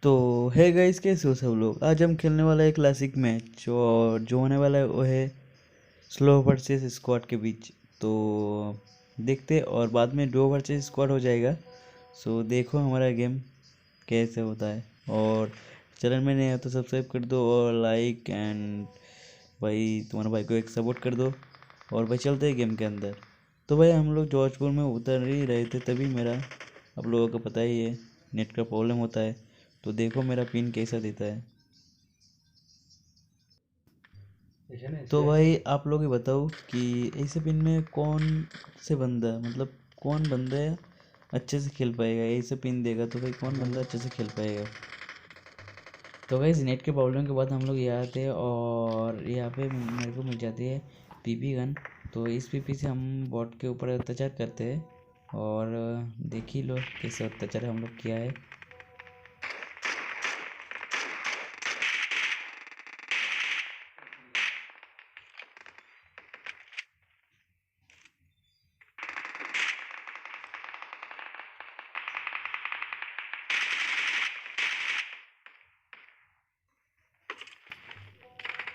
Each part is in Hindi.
तो है गाइस, कैसे हो सब लोग। आज हम खेलने वाला है क्लासिक मैच, और जो होने वाला है वो है स्लो वर्सेस स्क्वाड के बीच। तो देखते और बाद में डो वर्सेस स्क्वाड हो जाएगा। सो देखो हमारा गेम कैसे होता है। और चैनल में नहीं है तो सब्सक्राइब कर दो और लाइक एंड भाई तुम्हारे भाई को एक सपोर्ट कर दो। और भाई चलते हैं गेम के अंदर। तो भाई हम लोग जॉर्जपुर में उतर ही रहे थे, तभी मेरा, आप लोगों को पता ही है, नेट का प्रॉब्लम होता है। तो देखो मेरा पिन कैसा देता है। तो भाई आप लोग ही बताओ कि ऐसे पिन में कौन से बंदा, मतलब कौन बंदा अच्छे से खेल पाएगा। ऐसे पिन देगा तो भाई कौन बंदा अच्छे से खेल पाएगा। तो भाई नेट के प्रॉब्लम के बाद हम लोग यहाँ आते हैं और यहाँ पे मेरे को मिल जाती है पीपी गन। तो इस पीपी से हम बॉट के ऊपर अत्याचार करते हैं। और देख ही लो कैसे अत्याचार हम लोग किया है।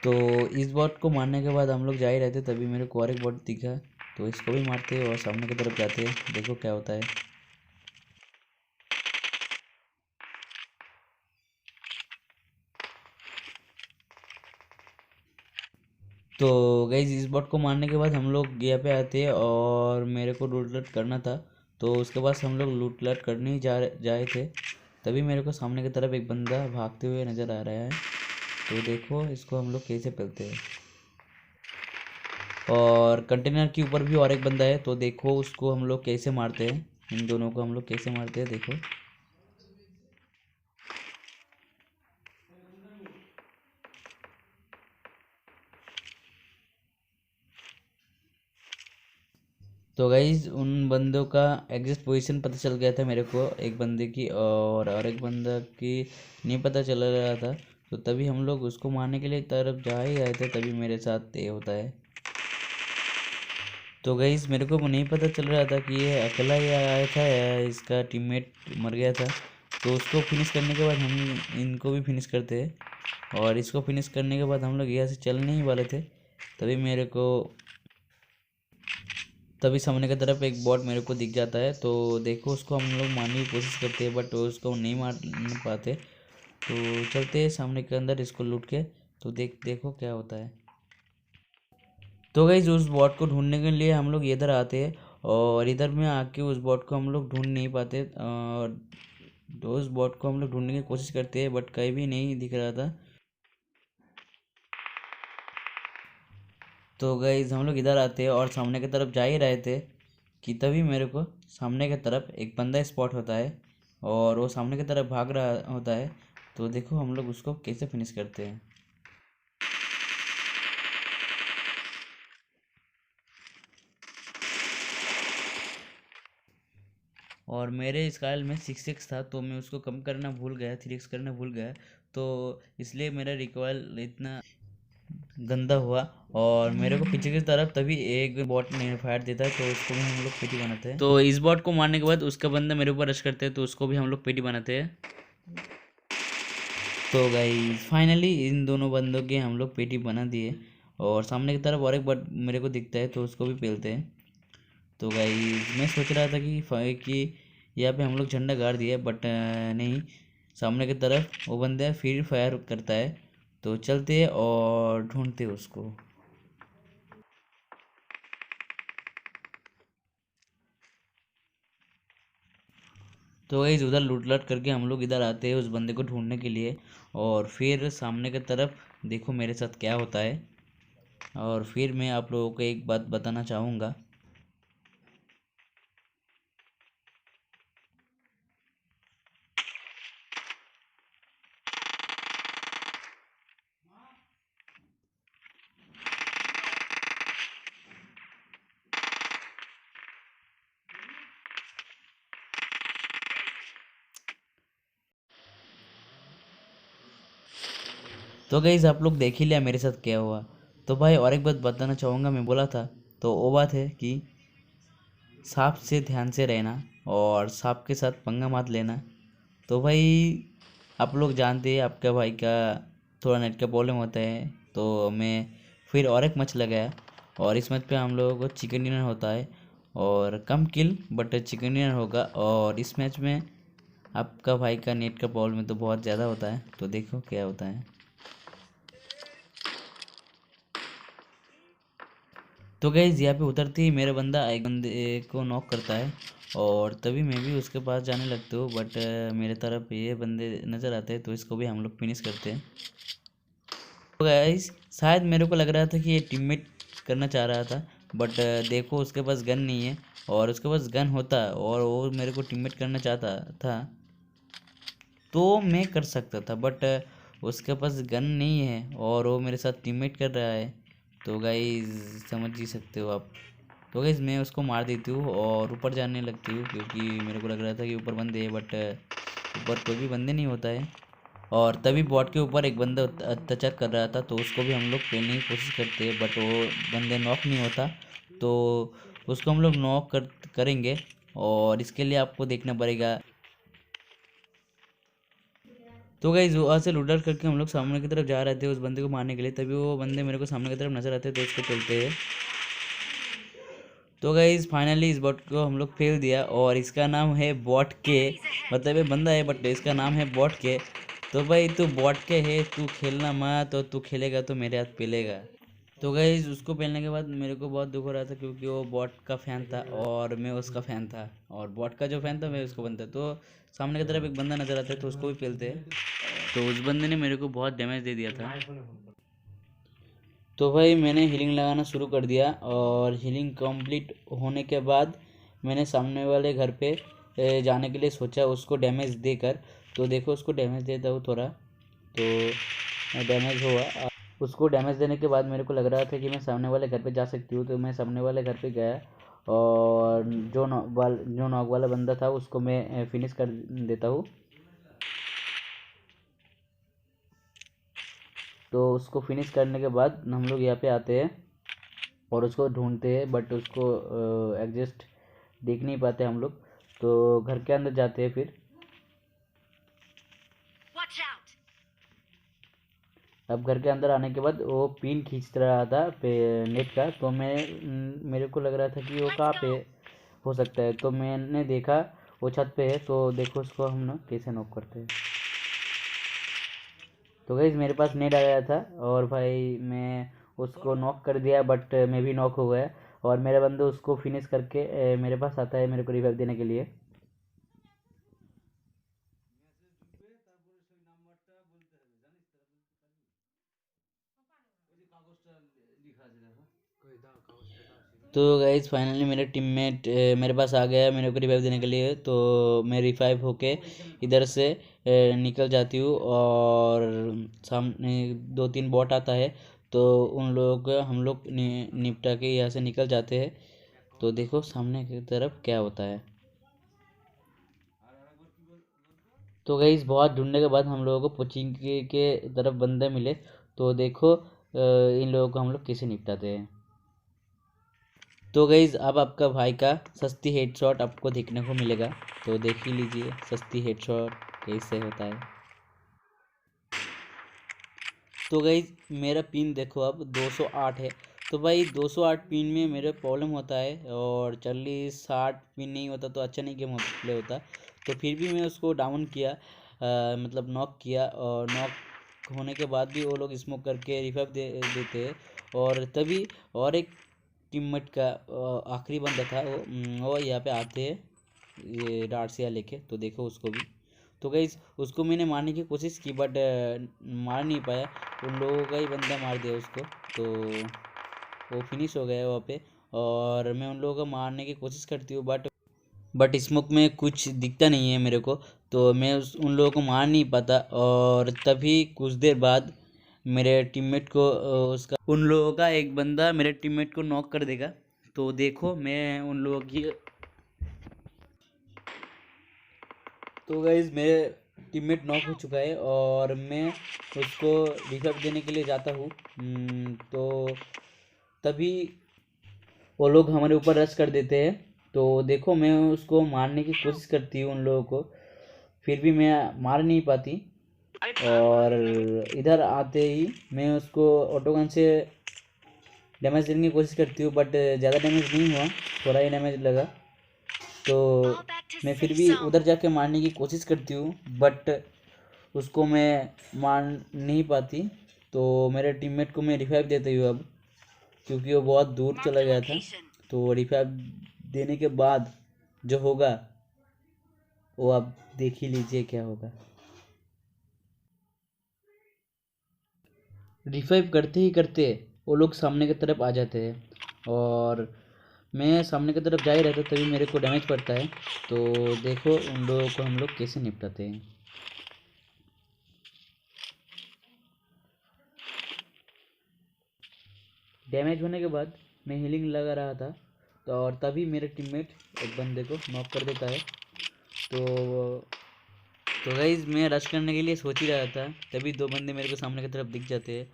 तो इस बॉट को मारने के बाद हम लोग जा ही रहते, तभी मेरे को और एक बॉट दिखा। तो इसको भी मारते हैं और सामने की तरफ जाते हैं, देखो क्या होता है। तो गाइज इस बॉट को मारने के बाद हम लोग यहाँ पे आते हैं और मेरे को लूट लट करना था। तो उसके बाद हम लोग लूट लट करने ही जाए थे, तभी मेरे को सामने की तरफ एक बंदा भागते हुए नज़र आ रहा है। तो देखो इसको हम लोग कैसे पेलते हैं। और कंटेनर के ऊपर भी और एक बंदा है, तो देखो उसको हम लोग कैसे मारते हैं। इन दोनों को हम लोग कैसे मारते हैं देखो। तो गाइज उन बंदों का एग्जैक्ट पोजीशन पता चल गया था मेरे को, एक बंदे की और एक बंदा की नहीं पता चल रहा था। तो तभी हम लोग उसको मारने के लिए तरफ जा ही रहे थे, तभी मेरे साथ ये होता है। तो गाइज मेरे को नहीं पता चल रहा था कि ये अकेला ही आया था या इसका टीममेट मर गया था। तो उसको फिनिश करने के बाद हम इनको भी फिनिश करते हैं। और इसको फिनिश करने के बाद हम लोग यहाँ से चलने ही वाले थे, तभी मेरे को, तभी सामने की तरफ एक बॉट मेरे को दिख जाता है। तो देखो उसको हम लोग मारने की कोशिश करते हैं, बट उसको नहीं मार पाते। तो चलते हैं सामने के अंदर इसको लूट के। तो देखो क्या होता है। तो गाइस उस बॉट को ढूंढने के लिए हम लोग इधर आते हैं, और इधर में आके उस बॉट को हम लोग ढूंढ नहीं पाते। और तो उस बॉट को हम लोग ढूंढने की कोशिश करते हैं, बट कहीं भी नहीं दिख रहा था। तो गाइस हम लोग इधर आते हैं और सामने की तरफ जा ही रहे थे कि तभी मेरे को सामने की तरफ एक बंदा स्पॉट होता है, और वो सामने की तरफ भाग रहा होता है। तो देखो हम लोग उसको कैसे फिनिश करते हैं। और मेरे स्काइल में 6x था, तो मैं उसको कम करना भूल गया, 3x करना भूल गया। तो इसलिए मेरा रिकॉयल इतना गंदा हुआ। और मेरे को पीछे की तरफ तभी एक बॉट ने फायर देता है, तो उसको भी हम लोग पेटी बनाते हैं। तो इस बॉट को मारने के बाद उसका बंदा मेरे ऊपर रश करते हैं, तो उसको भी हम लोग पेटी बनाते हैं। तो गाइस फाइनली इन दोनों बंदों के हम लोग पेटी बना दिए। और सामने की तरफ और एक बट मेरे को दिखता है, तो उसको भी पेलते हैं। तो गाइस मैं सोच रहा था कि यहाँ पे हम लोग झंडा गाड़ दिया, बट नहीं, सामने की तरफ वो बंदा फिर फायर करता है। तो चलते हैं और ढूंढते हैं उसको। तो गाइस उधर लूट लाट करके हम लोग इधर आते हैं उस बंदे को ढूंढने के लिए। और फिर सामने की तरफ देखो मेरे साथ क्या होता है। और फिर मैं आप लोगों को एक बात बताना चाहूँगा। तो गाइस आप लोग देख ही लिया मेरे साथ क्या हुआ। तो भाई और एक बात बताना चाहूँगा, मैं बोला था, तो वो बात है कि सांप से ध्यान से रहना और सांप के साथ पंगा मत लेना। तो भाई आप लोग जानते हैं आपका भाई का थोड़ा नेट का प्रॉब्लम होता है, तो मैं फिर और एक मैच लगाया और इस मैच पे हम लोगों को चिकन डिनर होता है और कम किल बट चिकन डिनर होगा। और इस मैच में आपका भाई का नेट का प्रॉब्लम तो बहुत ज़्यादा होता है, तो देखो क्या होता है। तो गाइस यहाँ पे उतरते ही मेरा बंदा एक बंदे को नॉक करता है और तभी मैं भी उसके पास जाने लगता हूँ, बट मेरे तरफ ये बंदे नज़र आते हैं तो इसको भी हम लोग फिनिश करते हैं। तो गाइस शायद मेरे को लग रहा था कि ये टीममेट करना चाह रहा था, बट देखो उसके पास गन नहीं है, और उसके पास गन होता और वो मेरे को टीममेट करना चाहता था तो मैं कर सकता था, बट उसके पास गन नहीं है और वो मेरे साथ टीममेट कर रहा है, तो गाइस समझ ही सकते हो आप। तो गाइस मैं उसको मार देती हूँ और ऊपर जाने लगती हूँ क्योंकि मेरे को लग रहा था कि ऊपर बंदे हैं, बट ऊपर कोई भी बंदे नहीं होता है। और तभी बॉट के ऊपर एक बंदा अत्याचार कर रहा था, तो उसको भी हम लोग पेलने की कोशिश करते हैं, बट वो बंदे नॉक नहीं होता, तो उसको हम लोग नॉक करेंगे। और इसके लिए आपको देखना पड़ेगा। तो गाइस वहाँ से लूडर करके हम लोग सामने की तरफ जा रहे थे उस बंदे को मारने के लिए, तभी वो बंदे मेरे को सामने की तरफ नजर आते हैं, तो उसको पेलते हैं। तो गाइस फाइनली इस बॉट को हम लोग फेल दिया और इसका नाम है बॉट के, मतलब ये बंदा है बट इसका नाम है बॉट के। तो भाई तू बॉट के है, तू खेलना मत, तो तू खेलेगा तो मेरे हाथ पेलेगा। तो गाइस उसको पेलने के बाद मेरे को बहुत दुख हो रहा था क्योंकि वो बॉट का फ़ैन था और मैं उसका फ़ैन था, और बॉट का जो फ़ैन था मैं उसको बनता, तो सामने की तरफ एक बंदा नज़र आता है तो उसको भी पेलते हैं। तो उस बंदे ने मेरे को बहुत डैमेज दे दिया था। तो भाई मैंने हीलिंग लगाना शुरू कर दिया और हीलिंग कंप्लीट होने के बाद मैंने सामने वाले घर पे जाने के लिए सोचा उसको डैमेज देकर। तो देखो उसको डैमेज देता हूँ थोड़ा, तो डैमेज हुआ। उसको डैमेज देने के बाद मेरे को लग रहा था कि मैं सामने वाले घर पे जा सकती हूँ, तो मैं सामने वाले घर पे गया और जो नॉक वाला बंदा था उसको मैं फिनिश कर देता हूँ। तो उसको फिनिश करने के बाद हम लोग यहाँ पे आते हैं और उसको ढूंढते हैं, बट उसको एग्जिस्ट देख नहीं पाते हम लोग, तो घर के अंदर जाते हैं फिर। अब घर के अंदर आने के बाद वो पिन खींच रहा था पे नेट का, तो मेरे को लग रहा था कि वो कहाँ पे हो सकता है, तो मैंने देखा वो छत पे है, तो देखो उसको हम ना कैसे नॉक करते हैं। तो गाइस मेरे पास नेट आ गया था और भाई मैं उसको नॉक कर दिया, बट मैं भी नॉक हो गया और मेरा बंदा उसको फिनिश करके मेरे पास आता है मेरे को रिवाइव देने के लिए। तो गाइज फाइनली मेरा टीममेट मेरे पास आ गया मेरे को रिवाइव देने के लिए, तो मैं रिवाइव होके इधर से निकल जाती हूँ और सामने दो तीन बॉट आता है, तो उन लोगों को हम लोग निपटा के यहाँ से निकल जाते हैं। तो देखो सामने की तरफ क्या होता है। तो गाइस बहुत ढूंढने के बाद हम लोगों को कोचिंग के तरफ बंदे मिले, तो देखो इन लोगों को हम लोग कैसे निपटाते हैं। तो गाइज अब आपका भाई का सस्ती हेडशॉट आपको देखने को मिलेगा, तो देख ही लीजिए सस्ती हेडशॉट कैसे होता है। तो गाइज मेरा पिन देखो अब 208 है, तो भाई 208 पिन में मेरा प्रॉब्लम होता है, और 40-60 पिन नहीं होता तो अच्छा नहीं गेम प्ले होता। तो फिर भी मैं उसको डाउन किया, मतलब नॉक किया, और नॉक होने के बाद भी वो लोग स्मोक करके रिवाइव देते हैं। और तभी और एक टीममेट का आखिरी बंदा था वो यहाँ पे आते हैं ये डार्सिया लेके, तो देखो उसको भी। तो गाइस उसको मैंने मारने की कोशिश की, बट मार नहीं पाया, उन लोगों का ही बंदा मार दिया उसको, तो वो फिनिश हो गया वहाँ पे। और मैं उन लोगों को मारने की कोशिश करती हूँ, बट स्मोक में कुछ दिखता नहीं है मेरे को, तो मैं उन लोगों को मार नहीं पाता। और तभी कुछ देर बाद मेरे टीममेट को उसका उन लोगों का एक बंदा मेरे टीममेट को नॉक कर देगा, तो देखो मैं उन लोगों की। तो गाइज मेरे टीममेट नॉक हो चुका है और मैं उसको रिवाइव देने के लिए जाता हूँ। तो तभी वो लोग हमारे ऊपर रश कर देते हैं, तो देखो मैं उसको मारने की कोशिश करती हूँ उन लोगों को, फिर भी मैं मार नहीं पाती। और इधर आते ही मैं उसको ऑटोगन से डैमेज देने की कोशिश करती हूँ, बट ज़्यादा डैमेज नहीं हुआ, थोड़ा ही डैमेज लगा। तो मैं फिर भी उधर जाके मारने की कोशिश करती हूँ, बट उसको मैं मार नहीं पाती। तो मेरे टीममेट को मैं रिवाइव देती हूँ अब, क्योंकि वो बहुत दूर चला गया था। तो रिवाइव देने के बाद जो होगा वो आप देख ही लीजिए क्या होगा। रिवाइव करते ही करते वो लोग सामने की तरफ आ जाते हैं और मैं सामने की तरफ जा ही रहता, तभी मेरे को डैमेज पड़ता है। तो देखो उन लोगों को हम लोग कैसे निपटाते हैं। डैमेज होने के बाद मैं हीलिंग लगा रहा था, तो और तभी मेरे टीममेट एक बंदे को नॉक कर देता है। तो तो गाइज मैं रश करने के लिए सोच ही रहा था, तभी दो बंदे मेरे को सामने की तरफ दिख जाते हैं।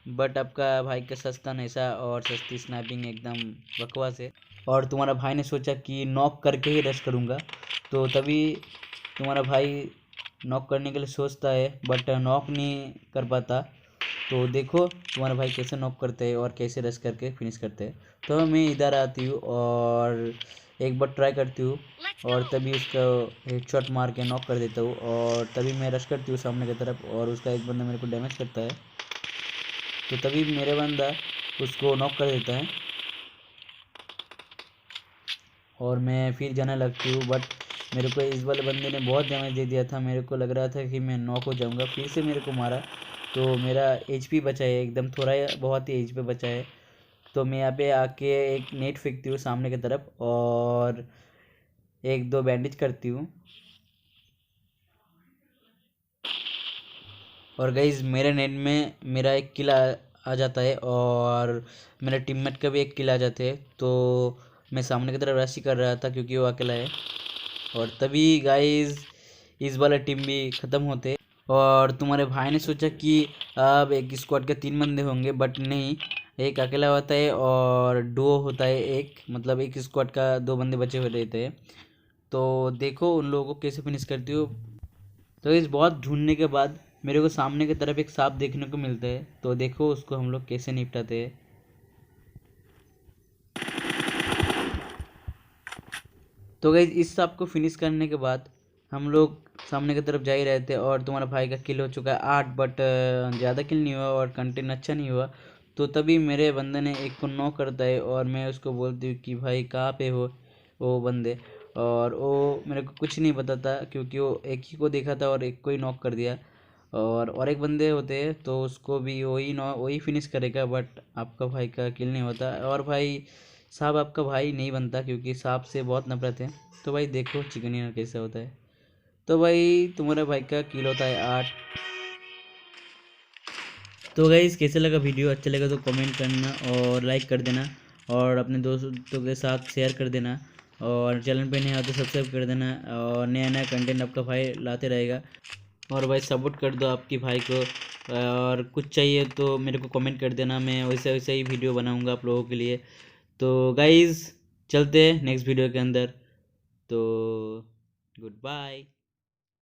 बट आपका भाई का सस्ता नशा और सस्ती स्नैपिंग एकदम बकवास है। और तुम्हारा भाई ने सोचा कि नॉक करके ही रश करूँगा, तो तभी तुम्हारा भाई नॉक करने के लिए सोचता है, बट नॉक नहीं कर पाता। तो देखो तुम्हारा भाई कैसे नॉक करते हैं और कैसे रश करके फिनिश करते हैं। तो मैं इधर आती हूँ और एक बार ट्राई करती हूँ और तभी उसका एक शॉट मार के नॉक कर देता हूँ। और तभी मैं रश करती हूँ सामने की तरफ और उसका एक बंदा मेरे को डैमेज करता है। तो तभी मेरे बंदा उसको नॉक कर देता है और मैं फिर जाने लगती हूँ। बट मेरे को इस वाले बंदे ने बहुत डैमेज दे दिया था, मेरे को लग रहा था कि मैं नॉक हो जाऊँगा। फिर से मेरे को मारा, तो मेरा एचपी बचा है एकदम, थोड़ा बहुत ही एचपी बचा है। तो मैं यहाँ पे आके एक नेट फेंकती हूँ सामने की तरफ और एक दो बैंडेज करती हूँ। और गाइज मेरे नेट में मेरा एक किल आ जाता है और मेरे टीममेट का भी एक किल आ जाते हैं। तो मैं सामने की तरफ रश ही कर रहा था क्योंकि वो अकेला है। और तभी गाइज इस वाला टीम भी ख़त्म होते। और तुम्हारे भाई ने सोचा कि अब एक स्क्वाड के 3 बंदे होंगे, बट नहीं, एक अकेला होता है और डुओ होता है एक, मतलब एक स्क्वाड का 2 बंदे बचे हुए रहते हैं। तो देखो उन लोगों को कैसे फिनिश करती हो। तो इस बहुत ढूंढने के बाद मेरे को सामने की तरफ एक सांप देखने को मिलता है, तो देखो उसको हम लोग कैसे निपटाते हैं। तो गाइज इस सांप को फिनिश करने के बाद हम लोग सामने की तरफ जा ही रहे थे और तुम्हारा भाई का किल हो चुका है 8, बट ज़्यादा किल नहीं हुआ और कंटेंट अच्छा नहीं हुआ। तो तभी मेरे बंदे ने एक को नॉक करता है और मैं उसको बोलती हूँ कि भाई कहाँ पे हो वो बंदे। और वो मेरे को कुछ नहीं बताता क्योंकि वो एक ही को देखा था और एक को ही नॉक कर दिया। और एक बंदे होते हैं तो उसको भी वही फिनिश करेगा, बट आपका भाई का किल नहीं होता। और भाई साहब आपका भाई नहीं बनता क्योंकि सांप से बहुत नफरत है। तो भाई देखो चिकन डिनर कैसे होता है। तो भाई तुम्हारे भाई का किल होता है 8। तो गाइस कैसे लगा वीडियो, अच्छा लगा तो कमेंट करना और लाइक कर देना और अपने दोस्तों के साथ शेयर कर देना। और चैनल पे नहीं आते सब्सक्राइब कर देना और नया नया कंटेंट आपका भाई लाते रहेगा। और भाई सपोर्ट कर दो आपकी भाई को। और कुछ चाहिए तो मेरे को कमेंट कर देना, मैं वैसे वैसे ही वीडियो बनाऊंगा आप लोगों के लिए। तो गाइज़ चलते हैं नेक्स्ट वीडियो के अंदर। तो गुड बाय।